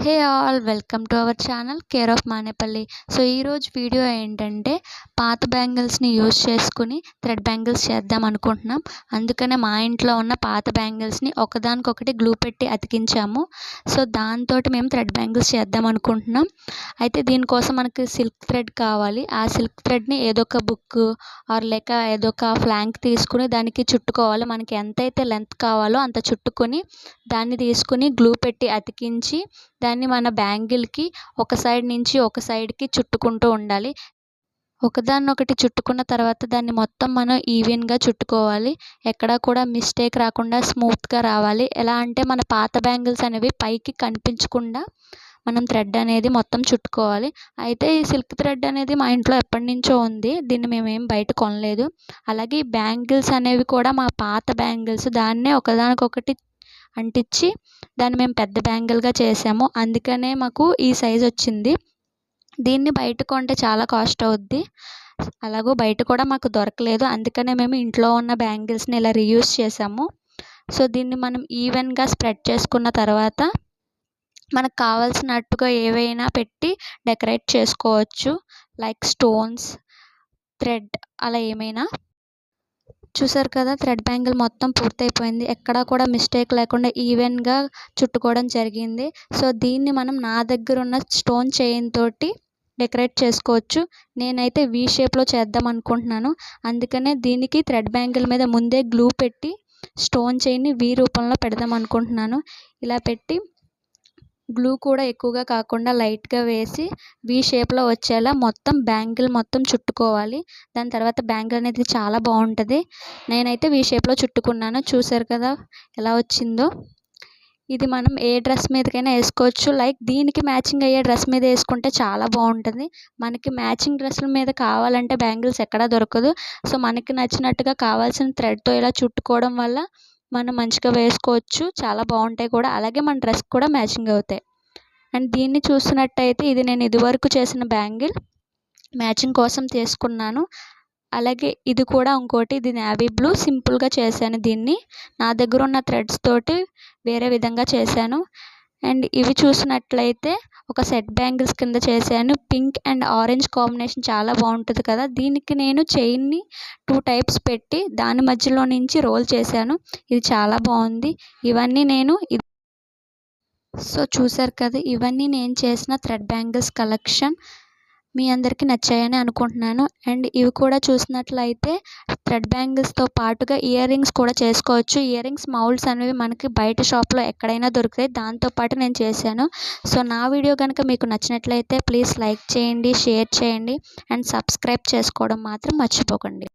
Hey all welcome to our channel care of Manepalli. So ఈరోజు video ఏంటంటే పాత బ్యాంగిల్స్ని use చేసుకుని థ్రెడ్ బ్యాంగిల్స్ చేద్దాం అనుకుంటున్నాం. అందుకనే మా ఇంట్లో ఉన్న పాత బ్యాంగిల్స్ని ఒకదానికొకటి గ్లూ పెట్టి అతికించాము. సో దాంతో మేము థ్రెడ్ బ్యాంగిల్స్ చేద్దాం అనుకుంటున్నాం. అయితే దీనికోసం మనకి సిల్క్ థ్రెడ్ కావాలి. ఆ సిల్క్ థ్రెడ్ని ఏదో ఒక బుక్ లేక ఏదో ఒక ఫ్లాంక్ తీసుకుని దానికి చుట్టుకోవాలి. మనకి ఎంతైతే లెంత్ కావాలో అంత చుట్టుకొని దాన్ని తీసుకుని గ్లూ పెట్టి అతికించి దాన్ని మన బ్యాంగిల్కి ఒక సైడ్ నుంచి ఒక సైడ్కి చుట్టుకుంటూ ఉండాలి. ఒకదాన్నొకటి చుట్టుకున్న తర్వాత దాన్ని మొత్తం మనం ఈవెన్గా చుట్టుకోవాలి. ఎక్కడా కూడా మిస్టేక్ రాకుండా స్మూత్గా రావాలి. ఎలా అంటే మన పాత బ్యాంగిల్స్ అనేవి పైకి కనిపించకుండా మనం థ్రెడ్ అనేది మొత్తం చుట్టుకోవాలి. అయితే ఈ సిల్క్ థ్రెడ్ అనేది మా ఇంట్లో ఎప్పటి నుంచో ఉంది. దీన్ని మేమేం బయట కొనలేదు. అలాగే ఈ బ్యాంగిల్స్ అనేవి కూడా మా పాత బ్యాంగిల్స్. దాన్నే ఒకదానికొకటి అంటించి దాన్ని మేము పెద్ద బ్యాంగిల్గా చేసాము. అందుకనే మాకు ఈ సైజ్ వచ్చింది. దీన్ని బయట కొంటే చాలా కాస్ట్ అవుద్ది. అలాగూ బయట కూడా మాకు దొరకలేదు. అందుకనే మేము ఇంట్లో ఉన్న బ్యాంగిల్స్ని ఇలా రీయూజ్ చేసాము. సో దీన్ని మనం ఈవెన్గా స్ప్రెడ్ చేసుకున్న తర్వాత మనకు కావాల్సినట్టుగా ఏవైనా పెట్టి డెకరేట్ చేసుకోవచ్చు. లైక్ స్టోన్స్, థ్రెడ్ అలా ఏమైనా. చూసారు కదా, థ్రెడ్ బ్యాంగిల్ మొత్తం పూర్తయిపోయింది. ఎక్కడా కూడా మిస్టేక్ లేకుండా ఈవెన్గా చుట్టుకోవడం జరిగింది. సో దీన్ని మనం నా దగ్గర ఉన్న స్టోన్ చైన్ తోటి డెకరేట్ చేసుకోవచ్చు. నేనైతే వీ షేప్లో చేద్దాం అనుకుంటున్నాను. అందుకనే దీనికి థ్రెడ్ బ్యాంగిల్ మీద ముందే గ్లూ పెట్టి స్టోన్ చైన్ని వీ రూపంలో పెడదాం అనుకుంటున్నాను. ఇలా పెట్టి గ్లూ కూడా ఎక్కువగా కాకుండా లైట్గా వేసి వీ షేప్లో వచ్చేలా మొత్తం బ్యాంగిల్ మొత్తం చుట్టుకోవాలి. దాని తర్వాత బ్యాంగిల్ అనేది చాలా బాగుంటుంది. నేనైతే వీ షేప్లో చుట్టుకున్నాను. చూసారు కదా ఎలా వచ్చిందో. ఇది మనం ఏ డ్రెస్ మీదకైనా వేసుకోవచ్చు. లైక్ దీనికి మ్యాచింగ్ అయ్యే డ్రెస్ మీద వేసుకుంటే చాలా బాగుంటుంది. మనకి మ్యాచింగ్ డ్రెస్సుల మీద కావాలంటే బ్యాంగిల్స్ ఎక్కడా దొరకదు. సో మనకి నచ్చినట్టుగా కావాల్సిన థ్రెడ్తో ఇలా చుట్టుకోవడం వల్ల మనం మంచిగా వేసుకోవచ్చు. చాలా బాగుంటాయి కూడా. అలాగే మన డ్రెస్కి కూడా మ్యాచింగ్ అవుతాయి. అండ్ దీన్ని చూస్తున్నట్టయితే ఇది నేను ఇదివరకు చేసిన బ్యాంగిల్ మ్యాచింగ్ కోసం తీసుకున్నాను. అలాగే ఇది కూడా ఇంకోటి, ఇది నేవీ బ్లూ. సింపుల్గా చేశాను. దీన్ని నా దగ్గర ఉన్న థ్రెడ్స్ తోటి వేరే విధంగా చేశాను. అండ్ ఇవి చూసినట్లయితే ఒక సెట్ బ్యాంగిల్స్ కింద చేశాను. పింక్ అండ్ ఆరెంజ్ కాంబినేషన్ చాలా బాగుంటుంది కదా. దీనికి నేను చైన్ని 2 టైప్స్ పెట్టి దాని మధ్యలో నుంచి రోల్ చేశాను. ఇది చాలా బాగుంది. ఇవన్నీ నేను సో చూసారు కదా, ఇవన్నీ నేను చేసిన థ్రెడ్ బ్యాంగిల్స్ కలెక్షన్. మీ అందరికీ నచ్చాయని అనుకుంటున్నాను. అండ్ ఇవి కూడా చూసినట్లయితే థ్రెడ్ బ్యాంగిల్స్తో పాటుగా ఇయర్ రింగ్స్ కూడా చేసుకోవచ్చు. ఇయర్ రింగ్స్ మౌల్డ్స్ అనేవి మనకి బయట షాప్లో ఎక్కడైనా దొరుకుతాయి. దాంతోపాటు నేను చేశాను. సో నా వీడియో కనుక మీకు నచ్చినట్లయితే ప్లీజ్ లైక్ చేయండి, షేర్ చేయండి అండ్ సబ్స్క్రైబ్ చేసుకోవడం మాత్రం మర్చిపోకండి.